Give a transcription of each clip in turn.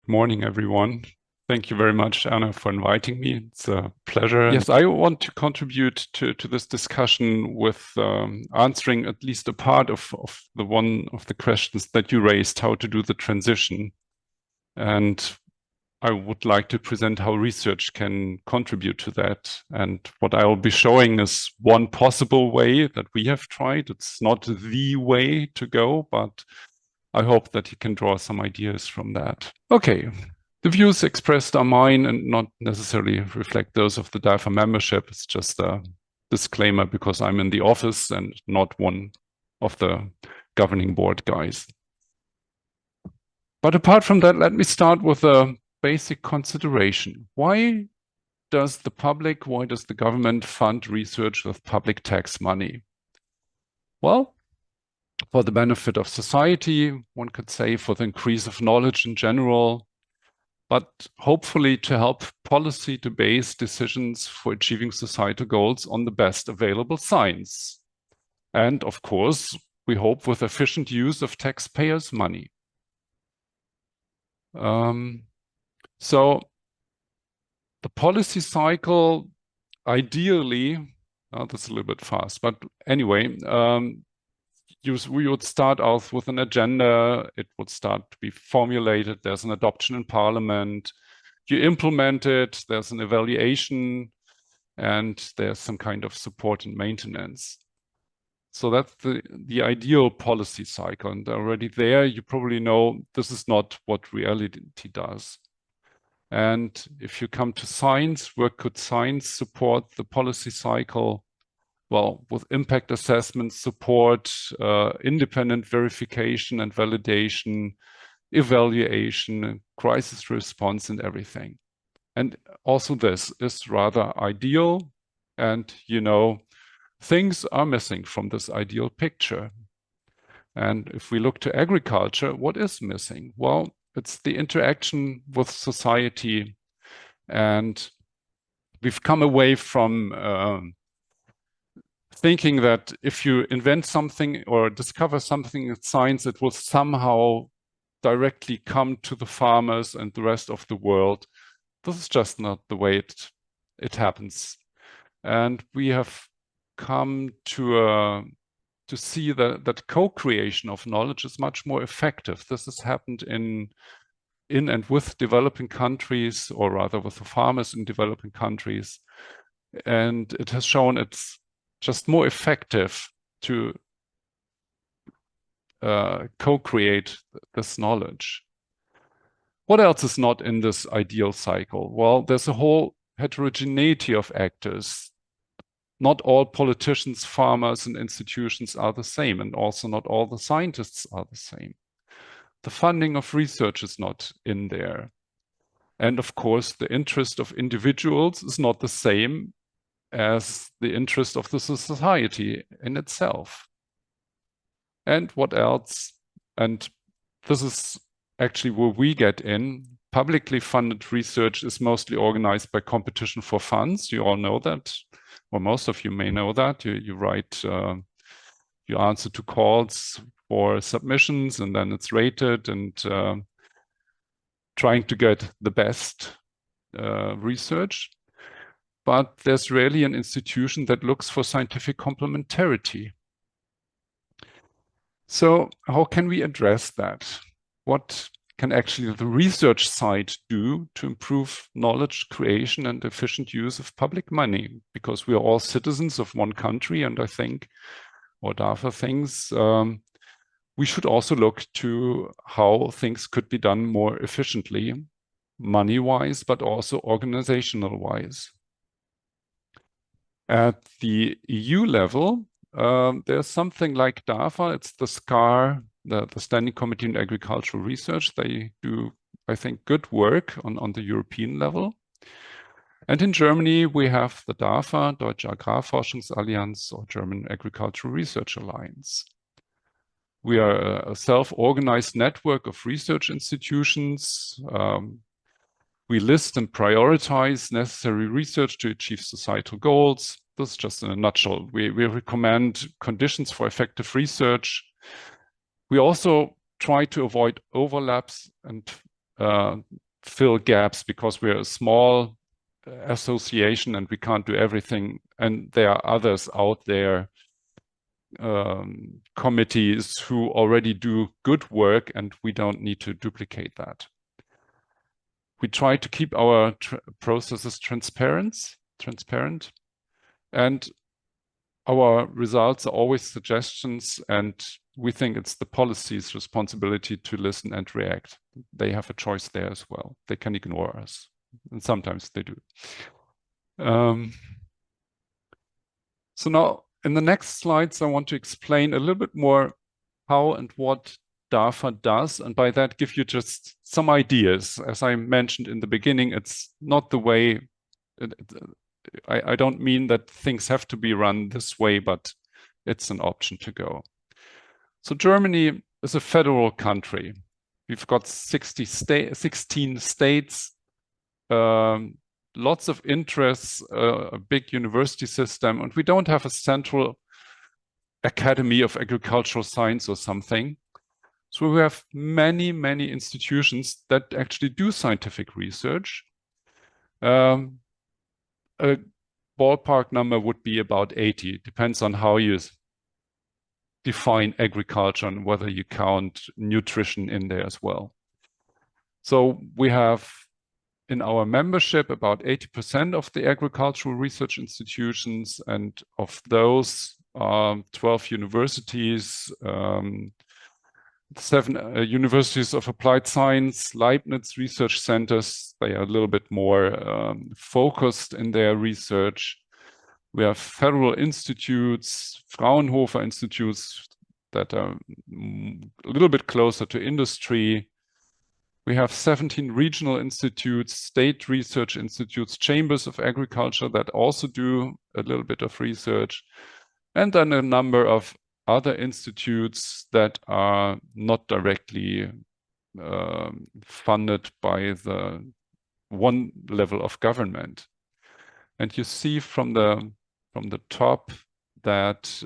morning, everyone. Thank you very much, Anna, for inviting me. It's a pleasure. Yes, I want to contribute to this discussion with answering at least a part of the questions that you raised, how to do the transition. And I would like to present how research can contribute to that. And what I will be showing is one possible way that we have tried. It's not the way to go, but I hope that you can draw some ideas from that. Okay. The views expressed are mine and not necessarily reflect those of the DIFA membership. It's just a disclaimer because I'm in the office and not one of the governing board guys. But apart from that, let me start with a basic consideration. Why does the government fund research with public tax money? Well, for the benefit of society, one could say, for the increase of knowledge in general, but hopefully to help policy to base decisions for achieving societal goals on the best available science. And of course, we hope with efficient use of taxpayers' money. So the policy cycle, ideally, that's a little bit fast, but anyway, we would start off with an agenda. It would start to be formulated. There's an adoption in parliament. You implement it. There's an evaluation, and there's some kind of support and maintenance. So that's the ideal policy cycle. And already there, you probably know this is not what reality does. And if you come to science, where could science support the policy cycle? Well, with impact assessment support, independent verification and validation, evaluation, crisis response, and everything. And also this is rather ideal. And, you know, things are missing from this ideal picture. And if we look to agriculture, what is missing? Well, it's the interaction with society. And we've come away from thinking that if you invent something or discover something in science, it will somehow directly come to the farmers and the rest of the world. This is just not the way it happens. And we have come to see that co-creation of knowledge is much more effective. This has happened in and with developing countries, or rather with the farmers in developing countries. And it has shown it's just more effective to co-create this knowledge. What else is not in this ideal cycle? Well, there's a whole heterogeneity of actors. Not all politicians, farmers, and institutions are the same, and also not all the scientists are the same. The funding of research is not in there. And of course, the interest of individuals is not the same as the interest of the society in itself. And what else? And this is actually where we get in. Publicly funded research is mostly organized by competition for funds. You all know that, or most of you may know that. You write, you answer to calls for submissions, and then it's rated, and trying to get the best research. But there's rarely an institution that looks for scientific complementarity. So how can we address that? What can actually the research side do to improve knowledge creation and efficient use of public money? Because we are all citizens of one country, and I think, or DAFA thinks, we should also look to how things could be done more efficiently, money-wise, but also organizational-wise. At the EU level, there's something like DAFA. It's the SCAR, the Standing Committee on Agricultural Research. They do, I think, good work on the European level. And in Germany, we have the DAFA, Deutsche Agrarforschungsallianz, or German Agricultural Research Alliance. We are a self-organized network of research institutions. We list and prioritize necessary research to achieve societal goals. This is just in a nutshell. We recommend conditions for effective research. We also try to avoid overlaps and fill gaps because we're a small association and we can't do everything. And there are others out there, committees who already do good work, and we don't need to duplicate that. We try to keep our processes transparent, and our results are always suggestions, and we think it's the policy's responsibility to listen and react. They have a choice there as well. They can ignore us, and sometimes they do. So now, in the next slides, I want to explain a little bit more how and what DAFA does, and by that give you just some ideas. As I mentioned in the beginning, it's not the way, I don't mean that things have to be run this way, but it's an option to go. So Germany is a federal country. We've got 16 states, lots of interests, a big university system, and we don't have a central academy of agricultural science or something. So we have many, many institutions that actually do scientific research. A ballpark number would be about 80. It depends on how you define agriculture and whether you count nutrition in there as well. So we have in our membership about 80% of the agricultural research institutions, and of those 12 universities, 7 universities of applied science, Leibniz research centers. They are a little bit more focused in their research. We have federal institutes, Fraunhofer institutes that are a little bit closer to industry. We have 17 regional institutes, state research institutes, chambers of agriculture that also do a little bit of research, and then a number of other institutes that are not directly funded by the one level of government. And you see from the top that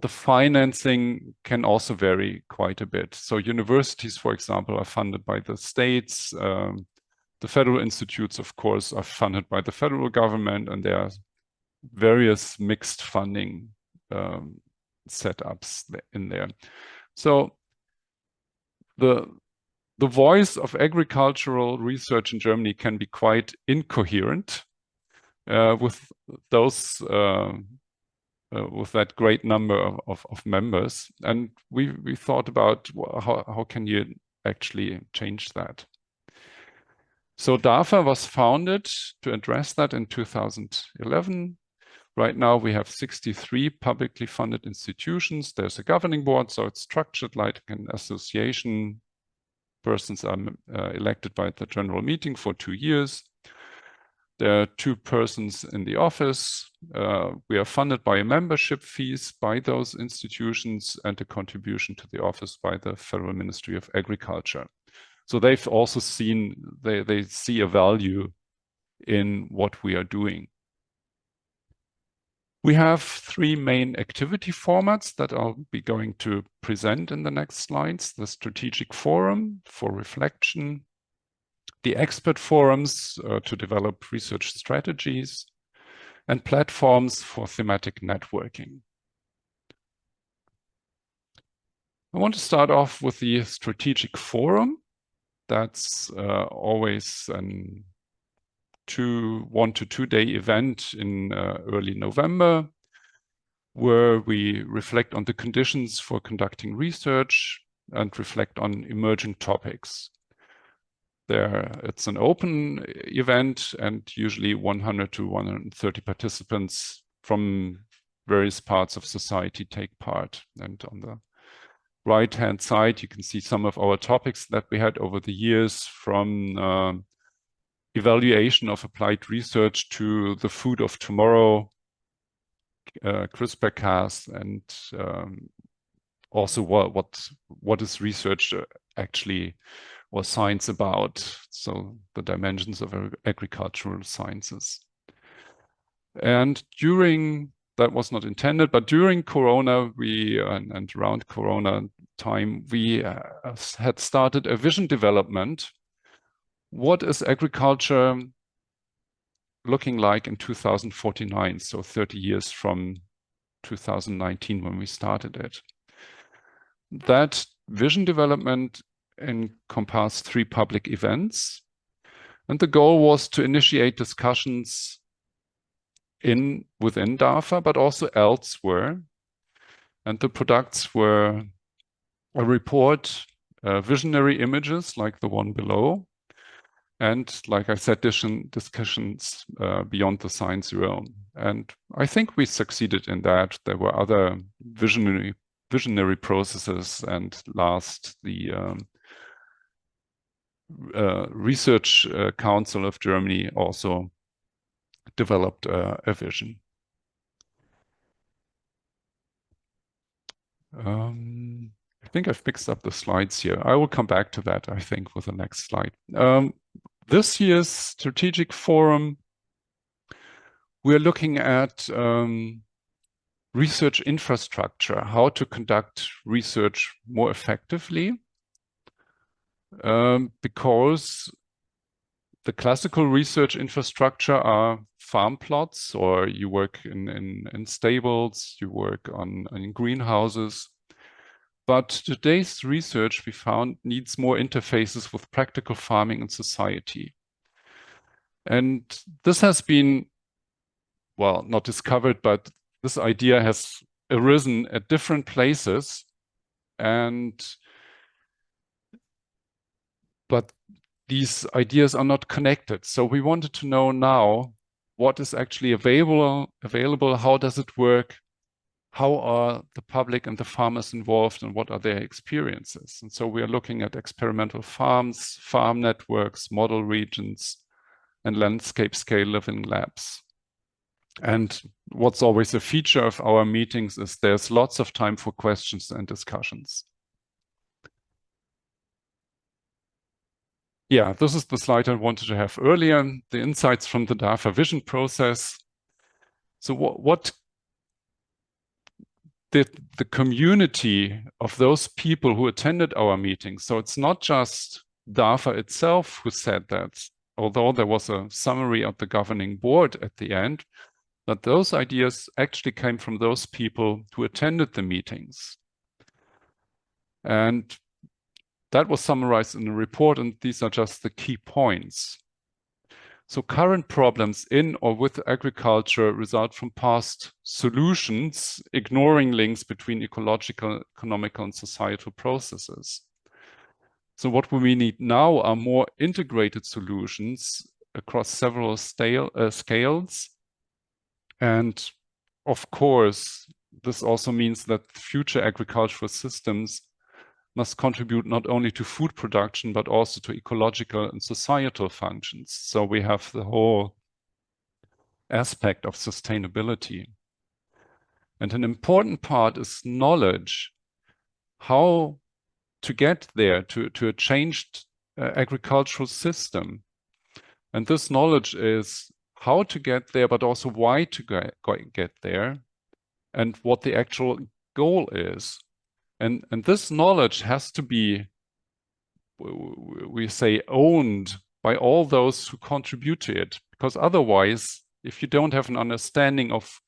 the financing can also vary quite a bit. So universities, for example, are funded by the states. The federal institutes, of course, are funded by the federal government, and there are various mixed funding setups in there. So the voice of agricultural research in Germany can be quite incoherent with those with that great number of members, and we thought about how can you actually change that. So DAFA was founded to address that in 2011. Right now we have 63 publicly funded institutions. There's a governing board, so it's structured like an association. Persons are elected by the general meeting for 2 years. There are 2 persons in the office. We are funded by a membership fees by those institutions and a contribution to the office by the Federal Ministry of Agriculture. So they've also seen, they see a value in what we are doing. We have 3 main activity formats that I'll be going to present in the next slides. The strategic forum for reflection, the expert forums to develop research strategies, and platforms for thematic networking. I want to start off with the strategic forum. That's always a 1 to 2 day event in early November, where we reflect on the conditions for conducting research and reflect on emerging topics. It's an open event, and usually 100 to 130 participants from various parts of society take part. And on the right-hand side, you can see some of our topics that we had over the years, from evaluation of applied research to the food of tomorrow, CRISPR-Cas, and also what is research actually, or science about, so the dimensions of agricultural sciences. And during, that was not intended, but during Corona, and around Corona, time, we had started a vision development. What is agriculture looking like in 2049, so 30 years from 2019 when we started it? That vision development encompassed 3 public events, and the goal was to initiate discussions within DAFA, but also elsewhere. And the products were a report, visionary images like the one below, and like I said, discussions beyond the science realm. And I think we succeeded in that. There were other visionary processes, and last, the Research Council of Germany also developed a vision. I think I've mixed up the slides here. I will come back to that, I think, with the next slide. This year's strategic forum, we're looking at research infrastructure, how to conduct research more effectively, because the classical research infrastructure are farm plots, or you work in stables, you work in greenhouses. But today's research, we found, needs more interfaces with practical farming and society. And this has been, well, not discovered, but this idea has arisen at different places. But these ideas are not connected. So we wanted to know now what is actually available, how does it work, how are the public and the farmers involved, and what are their experiences? And so we are looking at experimental farms, farm networks, model regions, and landscape scale living labs. And what's always a feature of our meetings is there's lots of time for questions and discussions. Yeah, this is the slide I wanted to have earlier, the insights from the DAFA vision process. So what did the community of those people who attended our meetings, so it's not just DAFA itself who said that, although there was a summary of the governing board at the end, but those ideas actually came from those people who attended the meetings. And that was summarized in the report, and these are just the key points. So current problems in or with agriculture result from past solutions, ignoring links between ecological, economical, and societal processes. So what we need now are more integrated solutions across several scales. And of course, this also means that future agricultural systems must contribute not only to food production, but also to ecological and societal functions. So we have the whole aspect of sustainability. And an important part is knowledge, how to get there to a changed agricultural system. And this knowledge is how to get there, but also why to get there, and what the actual goal is. And this knowledge has to be, we say, owned by all those who contribute to it. Because otherwise, if you don't have an understanding of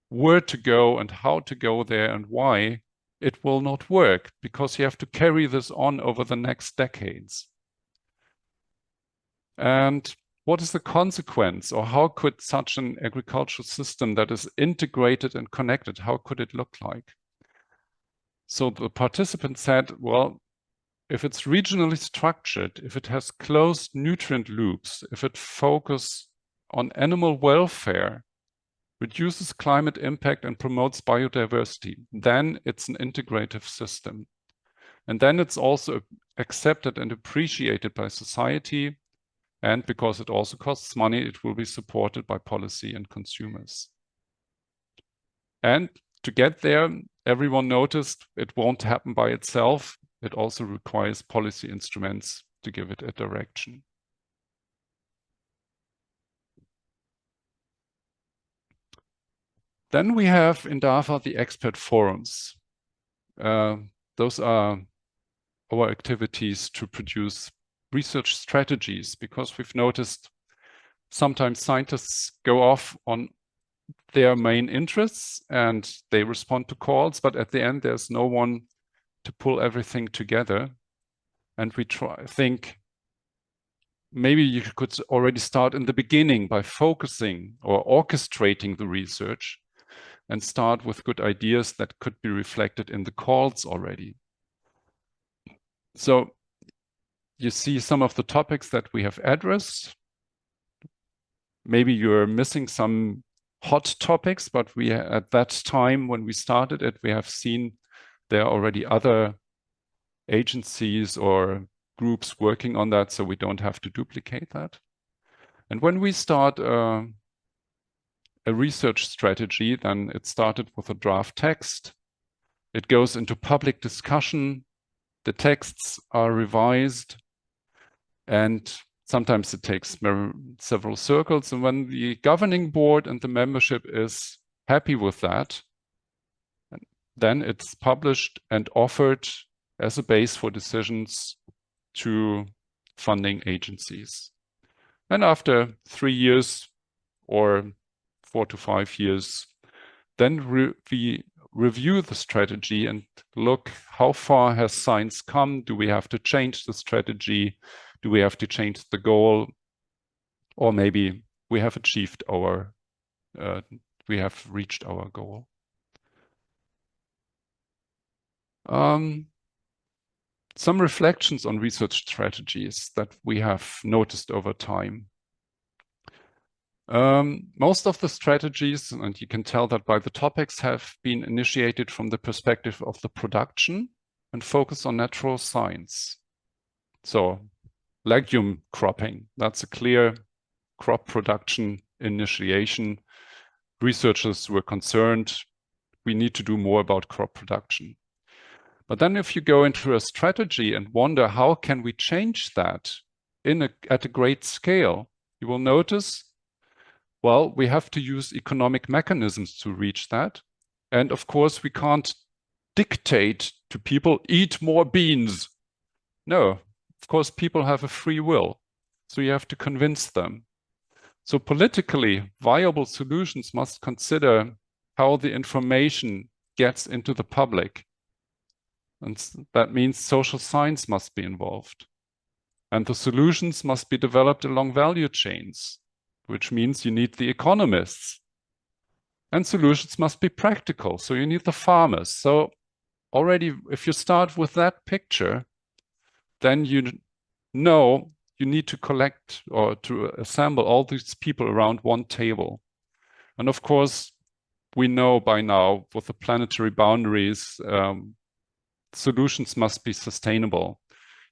where to go and how to go there and why, it will not work, because you have to carry this on over the next decades. And what is the consequence, or how could such an agricultural system that is integrated and connected, how could it look like? So the participants said, well, if it's regionally structured, if it has closed nutrient loops, if it focuses on animal welfare, reduces climate impact and promotes biodiversity, then it's an integrative system. And then it's also accepted and appreciated by society. And because it also costs money, it will be supported by policy and consumers. And to get there, everyone noticed it won't happen by itself. It also requires policy instruments to give it a direction. Then we have in DAFA the expert forums. The those are our activities to produce research strategies, because we've noticed sometimes scientists go off on their main interests and they respond to calls, but at the end there's no one to pull everything together. And we think maybe you could already start in the beginning by focusing or orchestrating the research and start with good ideas that could be reflected in the calls already. So you see some of the topics that we have addressed. Maybe you're missing some hot topics, but we at that time when we started it, we have seen there are already other agencies or groups working on that, so we don't have to duplicate that. And when we start a research strategy, then it started with a draft text. It goes into public discussion. The texts are revised, and sometimes it takes several circles. And when the governing board and the membership is happy with that, then it's published and offered as a base for decisions to funding agencies. And after 3 years or 4 to 5 years, then we review the strategy and look how far has science come? Do we have to change the strategy? Do we have to change the goal? Or maybe we have achieved our, we have reached our goal. Some reflections on research strategies that we have noticed over time. Most of the strategies, and you can tell that by the topics, have been initiated from the perspective of the production and focus on natural science. So legume cropping, that's a clear crop production initiation. Researchers were concerned, we need to do more about crop production. But then if you go into a strategy and wonder how can we change that at a great scale, you will notice, well, we have to use economic mechanisms to reach that. And of course, we can't dictate to people, eat more beans. No, of course, people have a free will. So you have to convince them. So politically viable solutions must consider how the information gets into the public. And that means social science must be involved. And the solutions must be developed along value chains, which means you need the economists. And solutions must be practical, so you need the farmers. So already, if you start with that picture, then you know you need to collect or to assemble all these people around one table. And of course, we know by now with the planetary boundaries, solutions must be sustainable.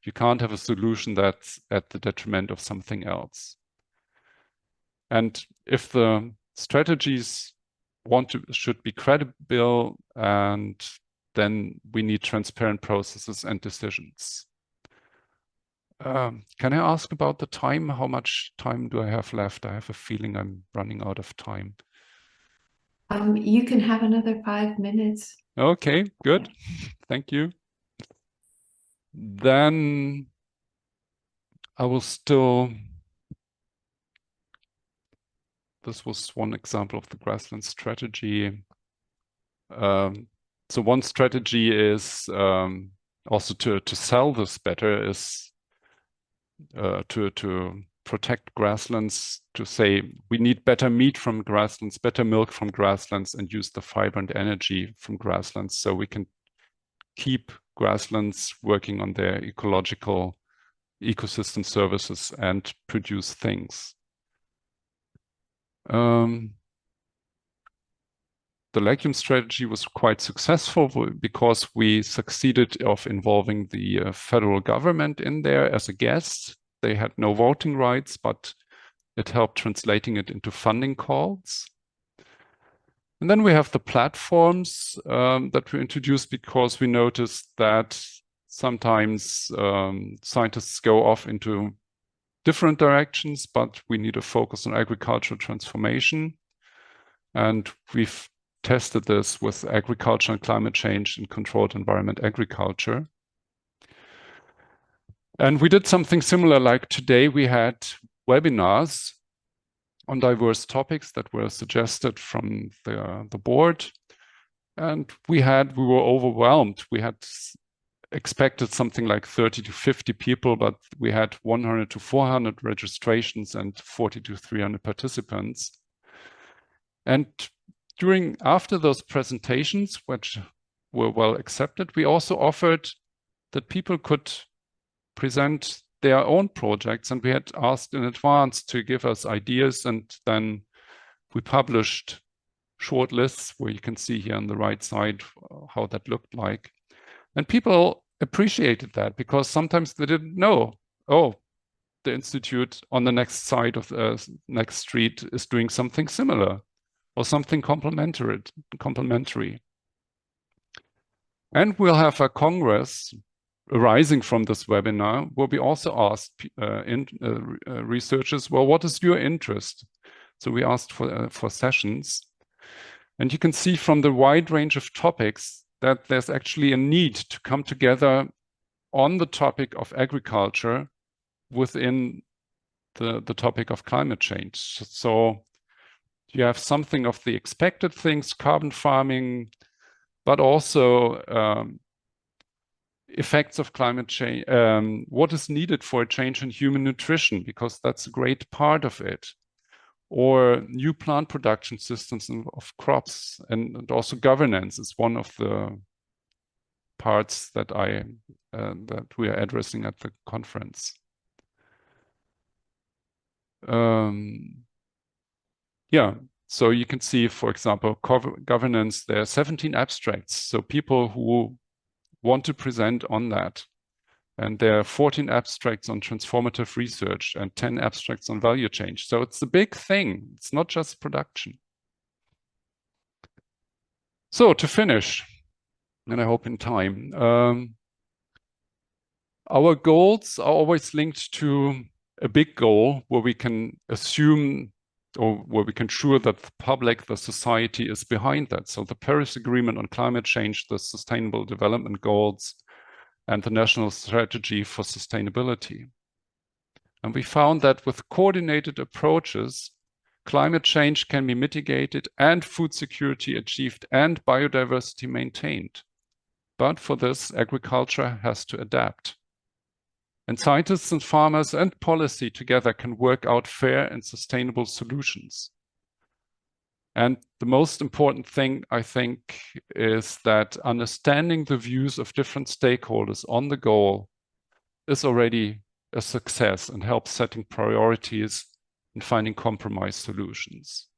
You can't have a solution that's at the detriment of something else. And if the strategies should be credible, and then we need transparent processes and decisions. Can I ask about the time? How much time do I have left? I have a feeling I'm running out of time. You can have another 5 minutes. Okay, good. Thank you. Then I will still, this was one example of the grassland strategy. So one strategy is also to sell this better, is to protect grasslands, to say we need better meat from grasslands, better milk from grasslands, and use the fiber and energy from grasslands so we can keep grasslands working on their ecological ecosystem services and produce things. The legume strategy was quite successful because we succeeded of involving the federal government in there as a guest. They had no voting rights, but it helped translating it into funding calls. And then we have the platforms that we introduced because we noticed that sometimes scientists go off into different directions, but we need to focus on agricultural transformation. And we've tested this with agriculture and climate change in controlled environment agriculture. And we did something similar, like today we had webinars on diverse topics that were suggested from the board. And we were overwhelmed. We had expected something like 30 to 50 people, but we had 100 to 400 registrations and 40 to 300 participants. And after those presentations, which were well accepted, we also offered that people could present their own projects, and we had asked in advance to give us ideas, and then we published short lists where you can see here on the right side how that looked like. And people appreciated that, because sometimes they didn't know, oh, the institute on the next side of the next street is doing something similar or something complementary. And we'll have a congress arising from this webinar, where we also asked researchers, well, what is your interest? So we asked for sessions. And you can see from the wide range of topics that there's actually a need to come together on the topic of agriculture within the topic of climate change. So you have something of the expected things, carbon farming, but also effects of climate change, what is needed for a change in human nutrition, because that's a great part of it, or new plant production systems of crops, and also governance is one of the parts that that we are addressing at the conference. Yeah, so you can see, for example, governance, there are 17 abstracts, so people who want to present on that. And there are 14 abstracts on transformative research and 10 abstracts on value change. So it's a big thing. It's not just production. So to finish, and I hope in time, our goals are always linked to a big goal where we can assume, or where we can ensure that the public, the society is behind that. So the Paris Agreement on climate change, the Sustainable Development Goals, and the National Strategy for Sustainability. And we found that with coordinated approaches, climate change can be mitigated and food security achieved and biodiversity maintained. But for this, agriculture has to adapt. And scientists and farmers and policy together can work out fair and sustainable solutions. And the most important thing, I think, is that understanding the views of different stakeholders on the goal is already a success and helps setting priorities and finding compromise solutions.